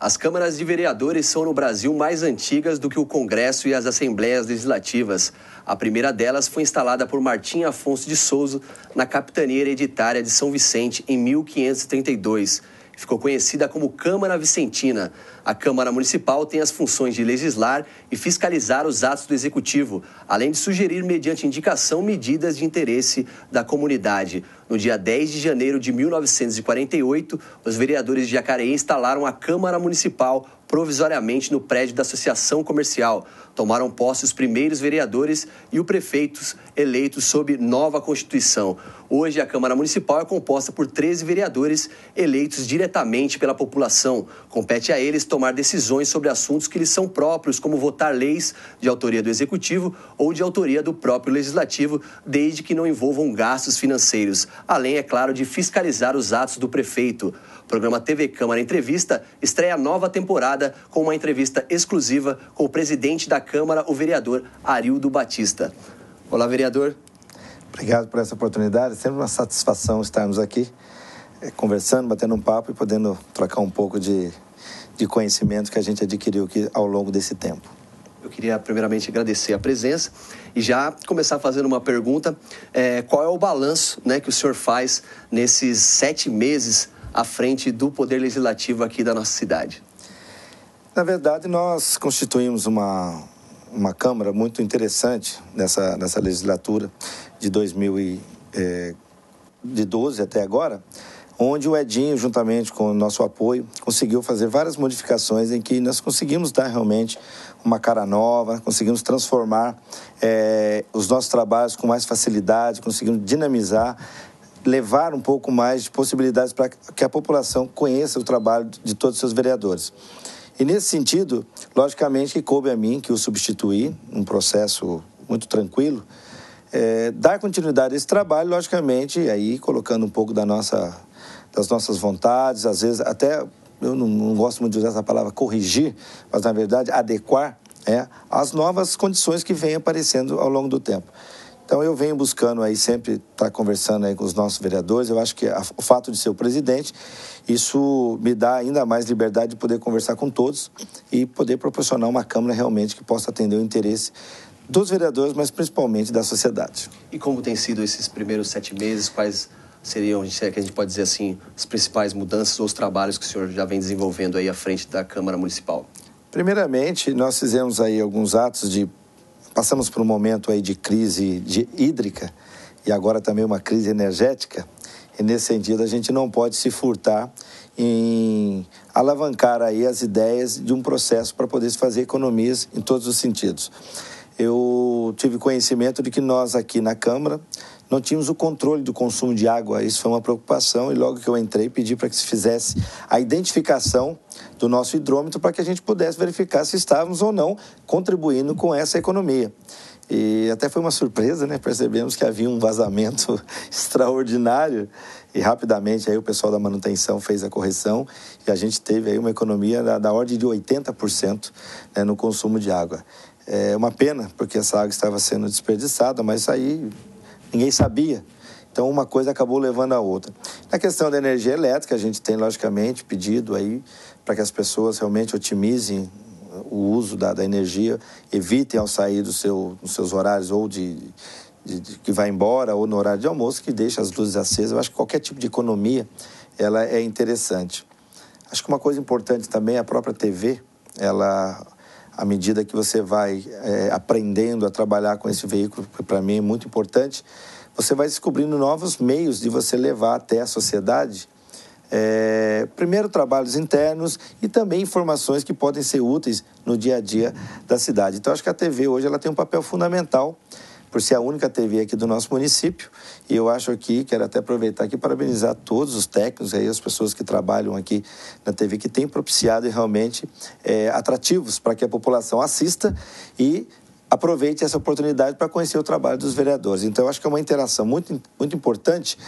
As câmaras de vereadores são no Brasil mais antigas do que o Congresso e as Assembleias Legislativas. A primeira delas foi instalada por Martim Afonso de Souza na Capitania Hereditária de São Vicente em 1532. Ficou conhecida como Câmara Vicentina. A Câmara Municipal tem as funções de legislar e fiscalizar os atos do Executivo, além de sugerir, mediante indicação, medidas de interesse da comunidade. No dia 10 de janeiro de 1948, os vereadores de Jacareí instalaram a Câmara Municipal provisoriamente no prédio da Associação Comercial. Tomaram posse os primeiros vereadores e os prefeitos eleitos sob nova Constituição. Hoje, a Câmara Municipal é composta por 13 vereadores eleitos diretamente pela população. Compete a eles tomar decisões sobre assuntos que lhes são próprios, como votar leis de autoria do Executivo ou de autoria do próprio Legislativo, desde que não envolvam gastos financeiros. Além, é claro, de fiscalizar os atos do prefeito. O programa TV Câmara Entrevista estreia a nova temporada com uma entrevista exclusiva com o presidente da Câmara, o vereador Arildo Batista. Olá, vereador. Obrigado por essa oportunidade. É sempre uma satisfação estarmos aqui conversando, batendo um papo e podendo trocar um pouco de conhecimento que a gente adquiriu aqui ao longo desse tempo. Eu queria primeiramente agradecer a presença e já começar fazendo uma pergunta. Qual é o balanço, que o senhor faz nesses 7 meses à frente do Poder Legislativo aqui da nossa cidade? Na verdade, nós constituímos uma Câmara muito interessante nessa legislatura de 2012 até agora, onde o Edinho, juntamente com o nosso apoio, conseguiu fazer várias modificações em que nós conseguimos dar realmente uma cara nova, conseguimos transformar os nossos trabalhos com mais facilidade, conseguimos dinamizar, levar um pouco mais de possibilidades para que a população conheça o trabalho de todos os seus vereadores. E nesse sentido, logicamente que coube a mim, que o substituí, um processo muito tranquilo, dar continuidade a esse trabalho, logicamente, aí colocando um pouco das nossas vontades, às vezes até, eu não gosto muito de usar essa palavra corrigir, mas na verdade adequar as novas condições que vêm aparecendo ao longo do tempo. Então eu venho buscando aí sempre estar conversando aí com os nossos vereadores. Eu acho que o fato de ser o presidente, isso me dá ainda mais liberdade de poder conversar com todos e poder proporcionar uma Câmara realmente que possa atender o interesse dos vereadores, mas principalmente da sociedade. E como tem sido esses primeiros 7 meses? Quais seriam, que a gente pode dizer assim, as principais mudanças ou os trabalhos que o senhor já vem desenvolvendo aí à frente da Câmara Municipal? Primeiramente, nós fizemos aí alguns atos Passamos por um momento aí de crise hídrica e agora também uma crise energética. E nesse sentido, a gente não pode se furtar em alavancar aí as ideias de um processo para poder se fazer economias em todos os sentidos. Eu tive conhecimento de que nós aqui na Câmara não tínhamos o controle do consumo de água. Isso foi uma preocupação e logo que eu entrei pedi para que se fizesse a identificação do nosso hidrômetro para que a gente pudesse verificar se estávamos ou não contribuindo com essa economia. E até foi uma surpresa, Percebemos que havia um vazamento extraordinário e rapidamente aí o pessoal da manutenção fez a correção e a gente teve aí uma economia da ordem de 80% no consumo de água. É uma pena, porque essa água estava sendo desperdiçada, mas aí ninguém sabia. Então, uma coisa acabou levando a outra. Na questão da energia elétrica, a gente tem, logicamente, pedido aí para que as pessoas realmente otimizem o uso da energia, evitem ao sair dos seus horários ou que vai embora ou no horário de almoço, que deixe as luzes acesas. Eu acho que qualquer tipo de economia, ela é interessante. Acho que uma coisa importante também é a própria TV, à medida que você vai aprendendo a trabalhar com esse veículo, que para mim é muito importante, você vai descobrindo novos meios de você levar até a sociedade, primeiro trabalhos internos e também informações que podem ser úteis no dia a dia da cidade. Então, acho que a TV hoje ela tem um papel fundamental, por ser a única TV aqui do nosso município, e eu acho aqui, quero até aproveitar aqui e parabenizar todos os técnicos, aí, as pessoas que trabalham aqui na TV, que têm propiciado realmente atrativos para que a população assista e aproveite essa oportunidade para conhecer o trabalho dos vereadores. Então, eu acho que é uma interação muito, muito importante,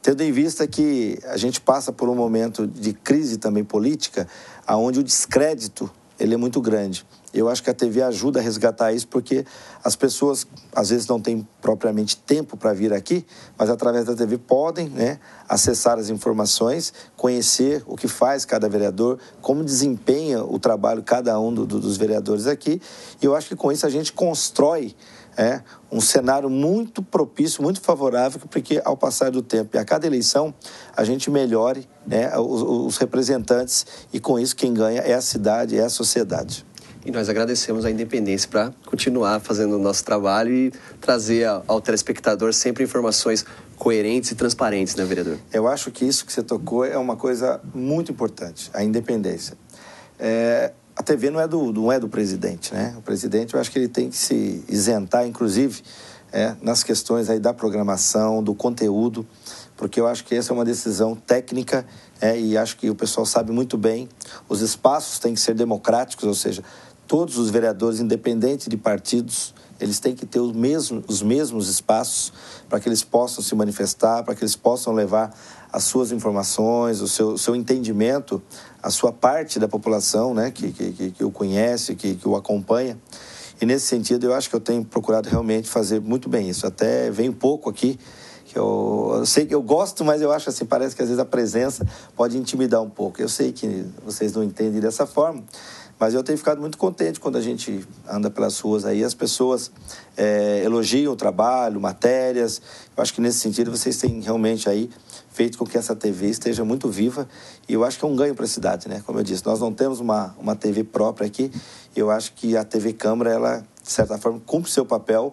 tendo em vista que a gente passa por um momento de crise também política, onde o descrédito ele é muito grande. Eu acho que a TV ajuda a resgatar isso, porque as pessoas, às vezes, não têm propriamente tempo para vir aqui, mas através da TV podem, né, acessar as informações, conhecer o que faz cada vereador, como desempenha o trabalho cada um dos vereadores aqui. E eu acho que com isso a gente constrói um cenário muito propício, muito favorável, porque ao passar do tempo e a cada eleição a gente melhore, né, os representantes, e com isso quem ganha é a cidade, é a sociedade. E nós agradecemos a Independência para continuar fazendo o nosso trabalho e trazer ao telespectador sempre informações coerentes e transparentes, né, vereador? Eu acho que isso que você tocou é uma coisa muito importante, a independência. A TV não é do presidente, né? O presidente, eu acho que ele tem que se isentar, inclusive, nas questões aí da programação, do conteúdo, porque eu acho que essa é uma decisão técnica, e acho que o pessoal sabe muito bem. Os espaços têm que ser democráticos, ou seja, todos os vereadores, independente de partidos, eles têm que ter os mesmos espaços para que eles possam se manifestar, para que eles possam levar as suas informações, o seu entendimento, a sua parte da população, né, que o conhece, que o acompanha. E nesse sentido, eu acho que eu tenho procurado realmente fazer muito bem isso. Até venho pouco aqui, que eu sei que eu gosto, mas eu acho assim, parece que às vezes a presença pode intimidar um pouco. Eu sei que vocês não entendem dessa forma, mas eu tenho ficado muito contente quando a gente anda pelas ruas aí, as pessoas elogiam o trabalho, matérias. Eu acho que nesse sentido vocês têm realmente aí feito com que essa TV esteja muito viva, e eu acho que é um ganho para a cidade, né? Como eu disse, nós não temos uma TV própria aqui, e eu acho que a TV Câmara, ela, de certa forma, cumpre seu papel,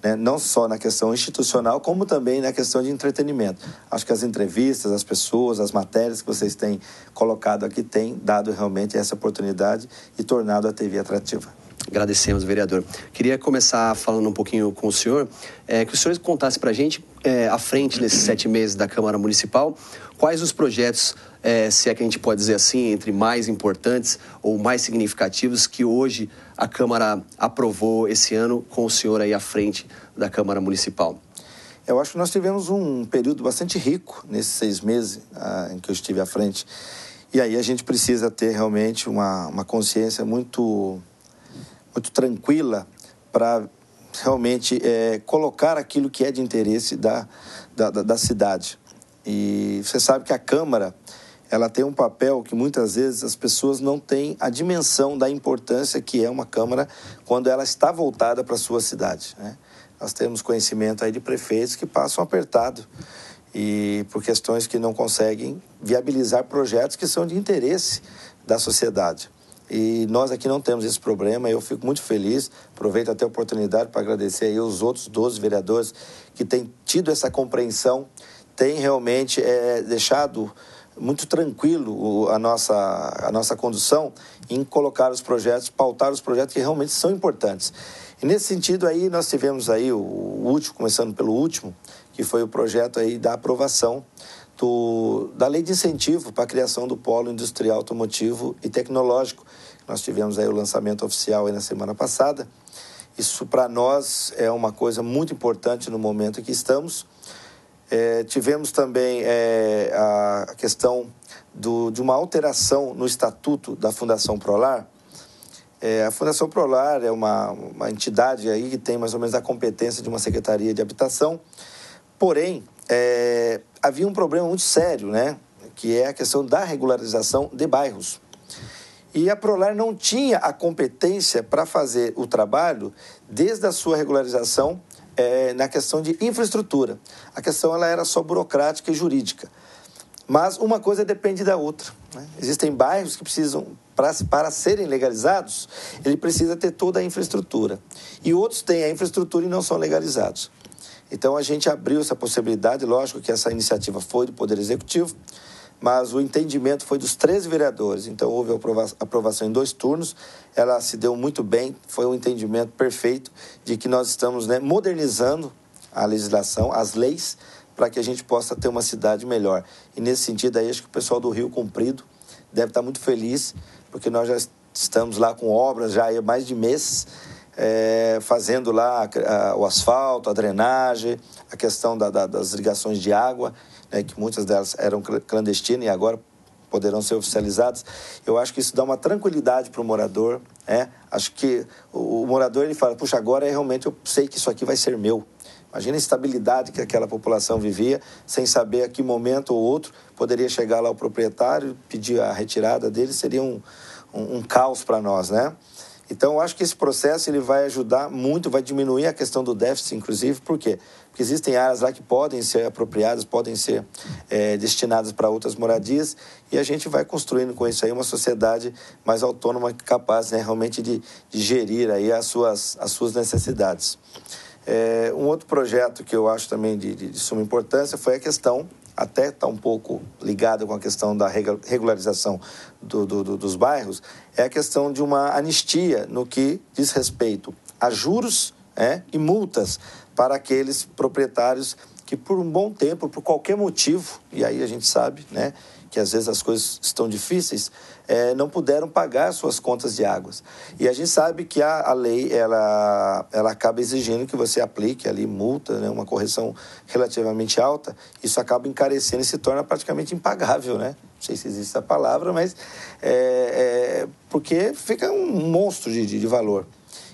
né? Não só na questão institucional, como também na questão de entretenimento. Acho que as entrevistas, as pessoas, as matérias que vocês têm colocado aqui têm dado realmente essa oportunidade e tornado a TV atrativa. Agradecemos, vereador. Queria começar falando um pouquinho com o senhor, que o senhor contasse para a gente, à frente desses 7 meses da Câmara Municipal, quais os projetos, se é que a gente pode dizer assim, entre mais importantes ou mais significativos que hoje a Câmara aprovou esse ano com o senhor aí à frente da Câmara Municipal. Eu acho que nós tivemos um período bastante rico nesses 6 meses em que eu estive à frente. E aí a gente precisa ter realmente uma consciência muito tranquila para realmente colocar aquilo que é de interesse da cidade. E você sabe que a Câmara, ela tem um papel que muitas vezes as pessoas não têm a dimensão da importância que é uma Câmara quando ela está voltada para a sua cidade, né? Nós temos conhecimento aí de prefeitos que passam apertado e por questões que não conseguem viabilizar projetos que são de interesse da sociedade. E nós aqui não temos esse problema, eu fico muito feliz, aproveito até a oportunidade para agradecer aí os outros 12 vereadores que têm tido essa compreensão, têm realmente deixado muito tranquilo a nossa condução em colocar os projetos, pautar os projetos que realmente são importantes. E nesse sentido aí nós tivemos aí o último, começando pelo último, que foi o projeto aí da aprovação da Lei de Incentivo para a criação do Polo Industrial Automotivo e Tecnológico. Nós tivemos aí o lançamento oficial aí na semana passada. Isso para nós é uma coisa muito importante no momento em que estamos. Tivemos também a questão de uma alteração no estatuto da Fundação Prolar. A Fundação Prolar é uma entidade aí que tem mais ou menos a competência de uma Secretaria de Habitação, porém, havia um problema muito sério, né? Que é a questão da regularização de bairros. E a Prolar não tinha a competência para fazer o trabalho desde a sua regularização na questão de infraestrutura. A questão ela era só burocrática e jurídica. Mas uma coisa depende da outra, né? Existem bairros que precisam, para serem legalizados, ele precisa ter toda a infraestrutura. E outros têm a infraestrutura e não são legalizados. Então, a gente abriu essa possibilidade, lógico que essa iniciativa foi do Poder Executivo, mas o entendimento foi dos 13 vereadores. Então, houve aprovação em 2 turnos, ela se deu muito bem, foi um entendimento perfeito de que nós estamos, né, modernizando a legislação, as leis, para que a gente possa ter uma cidade melhor. E nesse sentido aí, acho que o pessoal do Rio Comprido deve estar muito feliz, porque nós já estamos lá com obras já há mais de mês, fazendo lá o asfalto, a drenagem, a questão das ligações de água, né, que muitas delas eram clandestinas e agora poderão ser oficializadas. Eu acho que isso dá uma tranquilidade para o morador. Acho que o morador ele fala, puxa, agora realmente eu sei que isso aqui vai ser meu. Imagina a instabilidade que aquela população vivia, sem saber a que momento ou outro poderia chegar lá o proprietário, pedir a retirada dele, seria um caos para nós, né? Então, eu acho que esse processo ele vai ajudar muito, vai diminuir a questão do déficit, inclusive. Por quê? Porque existem áreas lá que podem ser apropriadas, podem ser destinadas para outras moradias, e a gente vai construindo com isso aí uma sociedade mais autônoma, capaz, né, realmente de gerir aí as suas necessidades. Um outro projeto que eu acho também de suma importância foi a questão, até está um pouco ligada com a questão da regularização dos bairros, é a questão de uma anistia no que diz respeito a juros e multas para aqueles proprietários que por um bom tempo, por qualquer motivo, e aí a gente sabe, né, que às vezes as coisas estão difíceis, não puderam pagar suas contas de águas. E a gente sabe que a lei, ela acaba exigindo que você aplique ali multa, né, uma correção relativamente alta, isso acaba encarecendo e se torna praticamente impagável, né? Não sei se existe essa palavra, mas porque fica um monstro de valor.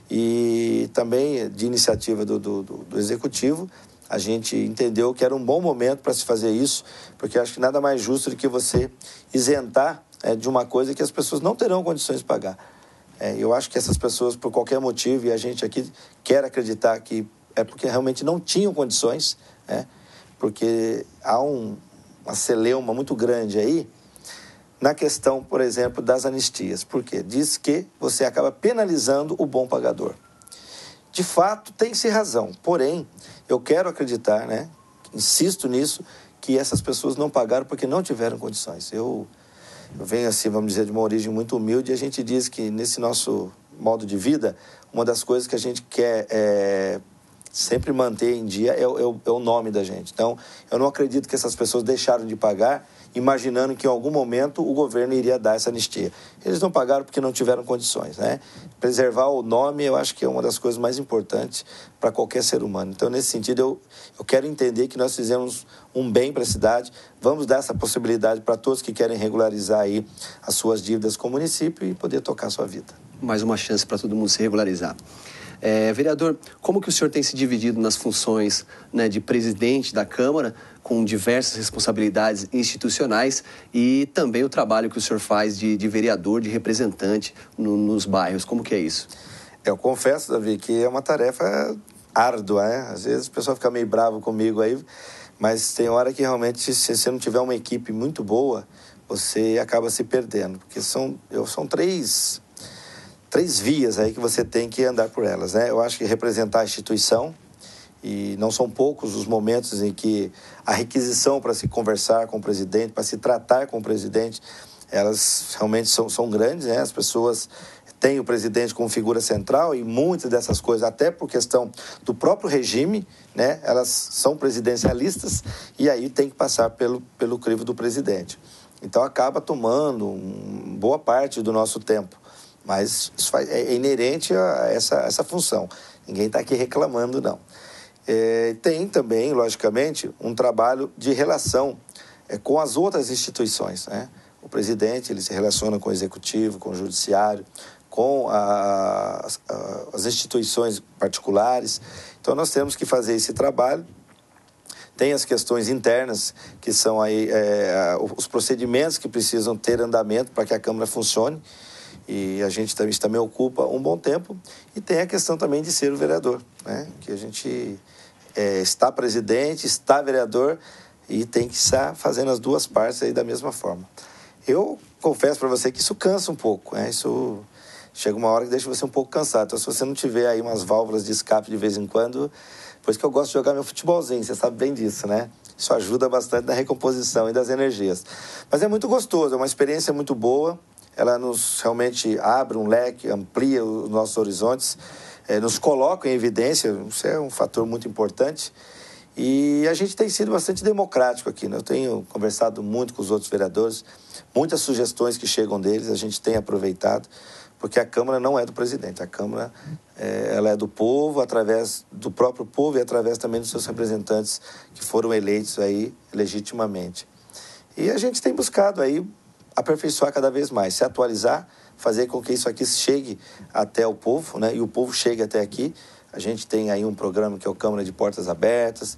E também, de iniciativa do Executivo, a gente entendeu que era um bom momento para se fazer isso, porque acho que nada mais justo do que você isentar de uma coisa que as pessoas não terão condições de pagar. Eu acho que essas pessoas, por qualquer motivo, e a gente aqui quer acreditar que é porque realmente não tinham condições, porque há uma celeuma muito grande aí na questão, por exemplo, das anistias. Por quê? Diz que você acaba penalizando o bom pagador. De fato, tem-se razão, porém, eu quero acreditar, né, insisto nisso, que essas pessoas não pagaram porque não tiveram condições. Eu venho, assim, vamos dizer, de uma origem muito humilde, e a gente diz que nesse nosso modo de vida, uma das coisas que a gente quer sempre manter em dia é o nome da gente. Então, eu não acredito que essas pessoas deixaram de pagar, imaginando que em algum momento o governo iria dar essa anistia. Eles não pagaram porque não tiveram condições, né? Preservar o nome, eu acho que é uma das coisas mais importantes para qualquer ser humano. Então, nesse sentido, eu quero entender que nós fizemos um bem para a cidade, vamos dar essa possibilidade para todos que querem regularizar aí as suas dívidas com o município e poder tocar a sua vida. Mais uma chance para todo mundo se regularizar. Vereador, como que o senhor tem se dividido nas funções, né, de presidente da Câmara, com diversas responsabilidades institucionais, e também o trabalho que o senhor faz de vereador, de representante nos bairros? Como que é isso? Eu confesso, Davi, que é uma tarefa árdua, né? Às vezes o pessoal fica meio bravo comigo aí, mas tem hora que realmente, se você não tiver uma equipe muito boa, você acaba se perdendo, porque são três vias aí que você tem que andar por elas, né? Eu acho que representar a instituição, e não são poucos os momentos em que a requisição para se conversar com o presidente, para se tratar com o presidente, elas realmente são grandes, né? As pessoas têm o presidente como figura central, e muitas dessas coisas, até por questão do próprio regime, né? Elas são presidencialistas, e aí tem que passar pelo crivo do presidente. Então acaba tomando boa parte do nosso tempo. Mas isso é inerente a essa função. Ninguém está aqui reclamando, não. Tem também, logicamente, um trabalho de relação com as outras instituições, né? O presidente ele se relaciona com o executivo, com o judiciário, com as instituições particulares. Então, nós temos que fazer esse trabalho. Tem as questões internas, que são aí, os procedimentos que precisam ter andamento para que a Câmara funcione. E a gente também ocupa um bom tempo. E tem a questão também de ser o vereador, né? Que a gente está presidente, está vereador e tem que estar fazendo as duas partes aí da mesma forma. Eu confesso para você que isso cansa um pouco, né? Isso chega uma hora que deixa você um pouco cansado. Então, se você não tiver aí umas válvulas de escape de vez em quando, por isso que eu gosto de jogar meu futebolzinho, você sabe bem disso, né? Isso ajuda bastante na recomposição e das energias. Mas é muito gostoso, é uma experiência muito boa. Ela nos realmente abre um leque, amplia os nossos horizontes, nos coloca em evidência, isso é um fator muito importante. E a gente tem sido bastante democrático aqui, né? Eu tenho conversado muito com os outros vereadores, muitas sugestões que chegam deles, a gente tem aproveitado, porque a Câmara não é do presidente, a Câmara ela é do povo, através do próprio povo e através também dos seus representantes que foram eleitos aí legitimamente. E a gente tem buscado aí aperfeiçoar cada vez mais, se atualizar, fazer com que isso aqui chegue até o povo, né? E o povo chegue até aqui. A gente tem aí um programa que é o Câmara de Portas Abertas.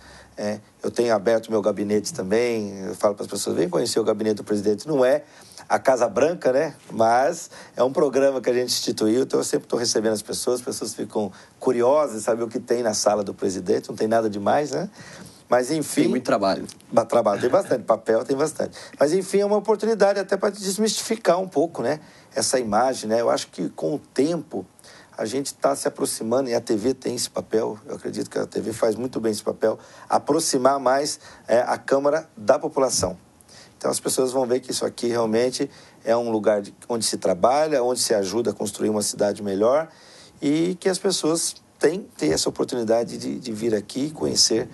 Eu tenho aberto meu gabinete também. Eu falo para as pessoas, vem conhecer o gabinete do presidente. Não é a Casa Branca, né? Mas é um programa que a gente instituiu. Então eu sempre estou recebendo as pessoas ficam curiosas, saber o que tem na sala do presidente. Não tem nada demais, né? Mas, enfim... Tem muito trabalho. Trabalho tem bastante, papel tem bastante. Mas, enfim, é uma oportunidade até para desmistificar um pouco, né? Essa imagem, né? Eu acho que com o tempo a gente está se aproximando, e a TV tem esse papel, eu acredito que a TV faz muito bem esse papel, aproximar mais a Câmara da população. Então as pessoas vão ver que isso aqui realmente é um lugar onde se trabalha, onde se ajuda a construir uma cidade melhor e que as pessoas têm essa oportunidade de vir aqui e conhecer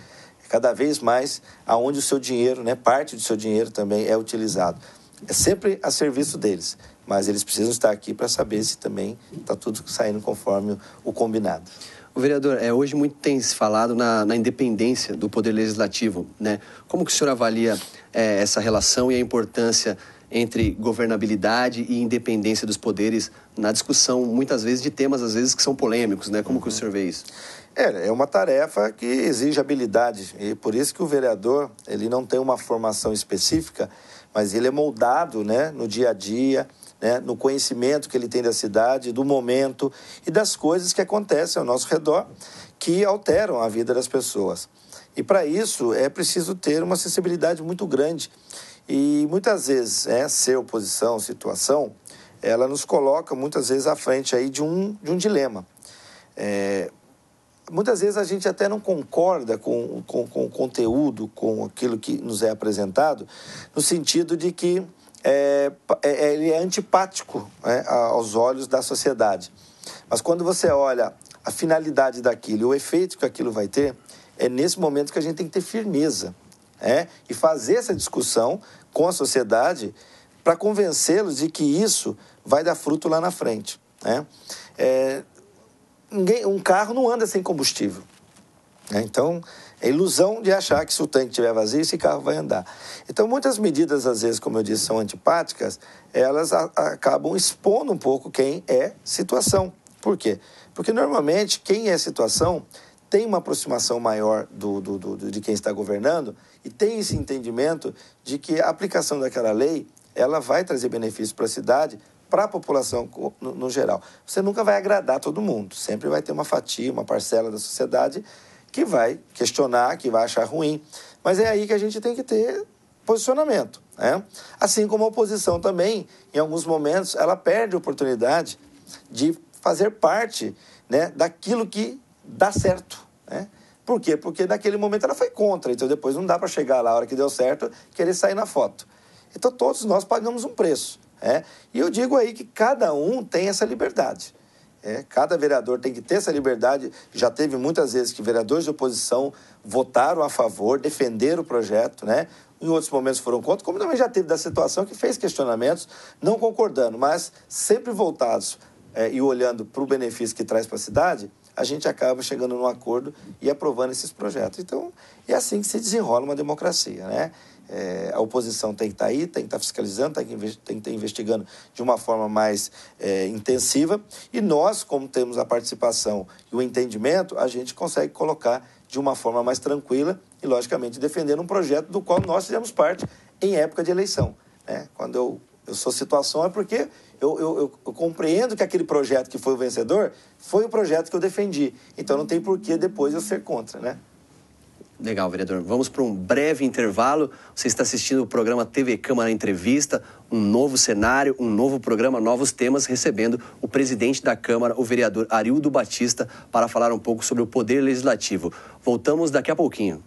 cada vez mais aonde o seu dinheiro, né, parte do seu dinheiro também é utilizado. É sempre a serviço deles, mas eles precisam estar aqui para saber se também está tudo saindo conforme o combinado. O vereador, hoje muito tem se falado na independência do Poder Legislativo, né? Como que o senhor avalia essa relação e a importância entre governabilidade e independência dos poderes na discussão, muitas vezes, de temas, às vezes, que são polêmicos, né? Como que o senhor vê isso? É uma tarefa que exige habilidade e por isso que o vereador, ele não tem uma formação específica, mas ele é moldado, né, no dia a dia, né, no conhecimento que ele tem da cidade, do momento e das coisas que acontecem ao nosso redor que alteram a vida das pessoas. E para isso é preciso ter uma sensibilidade muito grande e muitas vezes ser oposição, situação, ela nos coloca muitas vezes à frente aí de um dilema. Muitas vezes a gente até não concorda com o conteúdo, com aquilo que nos é apresentado, no sentido de que ele é antipático, né, aos olhos da sociedade. Mas quando você olha a finalidade daquilo e o efeito que aquilo vai ter, é nesse momento que a gente tem que ter firmeza, e fazer essa discussão com a sociedade para convencê-los de que isso vai dar fruto lá na frente, né? Um carro não anda sem combustível, né? Então, é ilusão de achar que se o tanque estiver vazio, esse carro vai andar. Então, muitas medidas, às vezes, como eu disse, são antipáticas, elas acabam expondo um pouco quem é situação. Por quê? Porque, normalmente, quem é situação tem uma aproximação maior de quem está governando e tem esse entendimento de que a aplicação daquela lei, ela vai trazer benefícios para a cidade, para a população no geral. Você nunca vai agradar todo mundo, sempre vai ter uma fatia, uma parcela da sociedade que vai questionar, que vai achar ruim. Mas é aí que a gente tem que ter posicionamento, né? Assim como a oposição também, em alguns momentos, ela perde a oportunidade de fazer parte, né, daquilo que dá certo, né? Por quê? Porque naquele momento ela foi contra, então depois não dá para chegar lá, a hora que deu certo, querer sair na foto. Então todos nós pagamos um preço. E eu digo aí que cada um tem essa liberdade. Cada vereador tem que ter essa liberdade. Já teve muitas vezes que vereadores de oposição votaram a favor, defenderam o projeto, né? Em outros momentos foram contra, como também já teve da situação que fez questionamentos, não concordando, mas sempre voltados e olhando para o benefício que traz para a cidade, a gente acaba chegando num acordo e aprovando esses projetos. Então, é assim que se desenrola uma democracia, né? A oposição tem que estar aí, tem que estar fiscalizando, tem que estar investigando de uma forma mais intensiva. E nós, como temos a participação e o entendimento, a gente consegue colocar de uma forma mais tranquila e, logicamente, defendendo um projeto do qual nós fizemos parte em época de eleição, né? Quando eu sou situação é porque eu compreendo que aquele projeto que foi o vencedor foi o projeto que eu defendi. Então não tem por que depois eu ser contra, né? Legal, vereador. Vamos para um breve intervalo. Você está assistindo o programa TV Câmara Entrevista, um novo cenário, um novo programa, novos temas, recebendo o presidente da Câmara, o vereador Arildo Batista, para falar um pouco sobre o Poder Legislativo. Voltamos daqui a pouquinho.